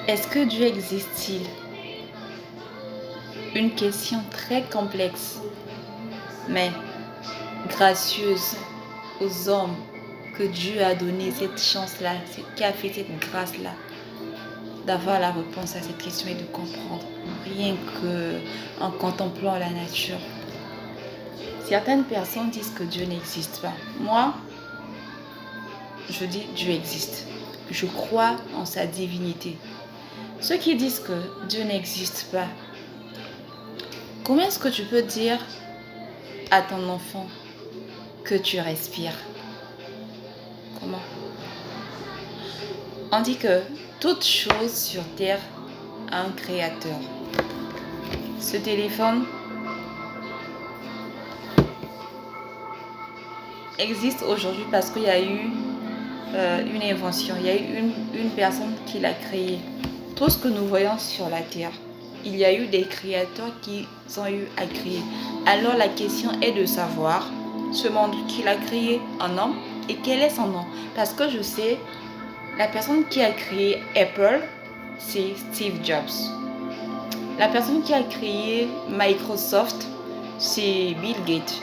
Est-ce que Dieu existe-t-il? Une question très complexe, mais gracieuse aux hommes que Dieu a donné cette chance-là, qui a fait cette grâce-là, d'avoir la réponse à cette question et de comprendre, rien qu'en contemplant la nature. Certaines personnes disent que Dieu n'existe pas. Moi, je dis Dieu existe. Je crois en sa divinité. Ceux qui disent que Dieu n'existe pas, comment est-ce que tu peux dire à ton enfant que tu respires? Comment? On dit que toute chose sur terre a un créateur. Ce téléphone existe aujourd'hui parce qu'il y a eu une invention, il y a eu une personne qui l'a créé. Tout ce que nous voyons sur la terre, il y a eu des créateurs qui ont eu à créer. Alors la question est de savoir ce monde qu'il a créé un homme et quel est son nom. Parce que je sais, la personne qui a créé Apple, c'est Steve Jobs. La personne qui a créé Microsoft, c'est Bill Gates.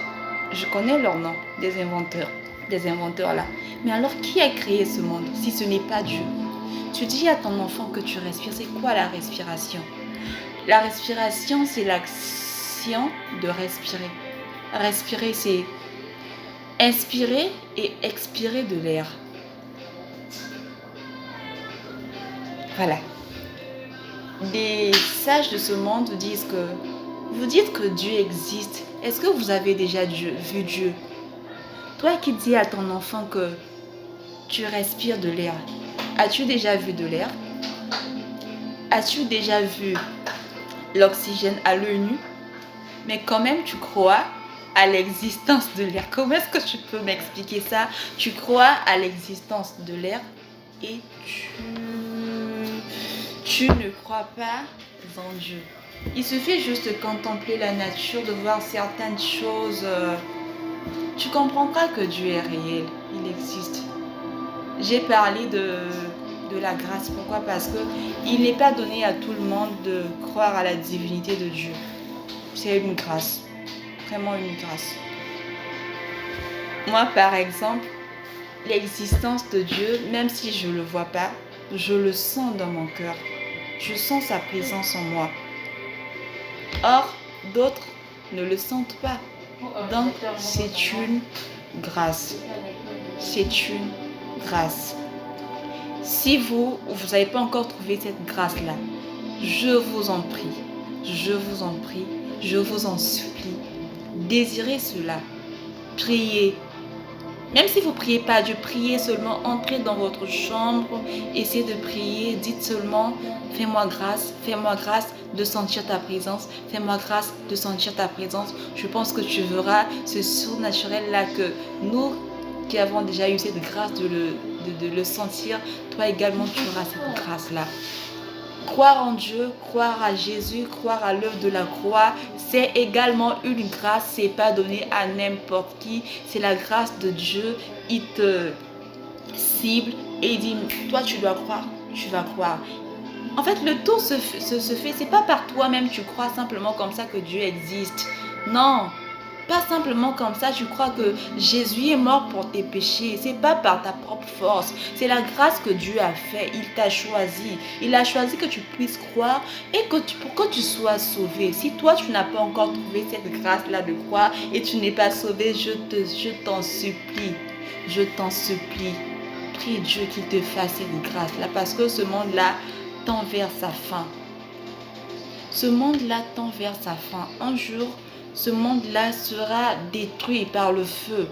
Je connais leur nom, des inventeurs là. Mais alors, qui a créé ce monde si ce n'est pas Dieu? Tu dis à ton enfant que tu respires, c'est quoi la respiration? La respiration, c'est l'action de respirer. Respirer, c'est inspirer et expirer de l'air. Voilà. Les sages de ce monde disent que vous dites que Dieu existe. Est-ce que vous avez déjà vu Dieu? Toi qui dis à ton enfant que tu respires de l'air, as-tu déjà vu de l'air? As-tu déjà vu l'oxygène à l'œil nu? Mais quand même, tu crois à l'existence de l'air. Comment est-ce que tu peux m'expliquer ça? Tu crois à l'existence de l'air et tu ne crois pas en Dieu. Il suffit juste de contempler la nature, de voir certaines choses. Tu comprendras que Dieu est réel, il existe. J'ai parlé de la grâce. Pourquoi? Parce que il n'est pas donné à tout le monde de croire à la divinité de Dieu. C'est une grâce, vraiment une grâce. Moi, par exemple, l'existence de Dieu, même si je ne le vois pas, je le sens dans mon cœur. Je sens sa présence en moi. Or, d'autres ne le sentent pas. Donc, c'est une grâce. C'est une grâce. Si vous n'avez pas encore trouvé cette grâce-là, je vous en prie, je vous en prie, je vous en supplie, désirez cela, priez. Même si vous ne priez pas Dieu, priez seulement, entrez dans votre chambre, essayez de prier, dites seulement, fais-moi grâce de sentir ta présence, fais-moi grâce de sentir ta présence. Je pense que tu verras ce surnaturel-là que nous qui avons déjà eu cette grâce de le sentir, toi également tu auras cette grâce-là. Croire en Dieu, croire à Jésus, croire à l'œuvre de la croix, c'est également une grâce, c'est pas donné à n'importe qui, c'est la grâce de Dieu, il te cible et il dit, toi tu dois croire, tu vas croire. En fait, le tout se fait, c'est pas par toi-même tu crois simplement comme ça que Dieu existe. Non, pas simplement comme ça, tu crois que Jésus est mort pour tes péchés. C'est pas par ta propre force. C'est la grâce que Dieu a fait. Il t'a choisi. Il a choisi que tu puisses croire et pour que tu sois sauvé. Si toi, tu n'as pas encore trouvé cette grâce-là de croire et tu n'es pas sauvé, je t'en supplie. Je t'en supplie. Prie Dieu qu'il te fasse cette grâce-là parce que ce monde-là tend vers sa fin. Ce monde-là tend vers sa fin. Un jour, ce monde-là sera détruit par le feu.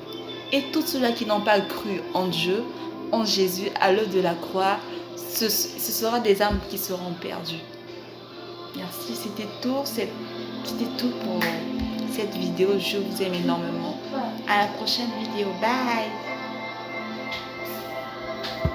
Et tous ceux-là qui n'ont pas cru en Dieu, en Jésus, à l'œuvre de la croix, ce sera des âmes qui seront perdues. Merci, c'était tout pour cette vidéo. Je vous aime énormément. À la prochaine vidéo. Bye!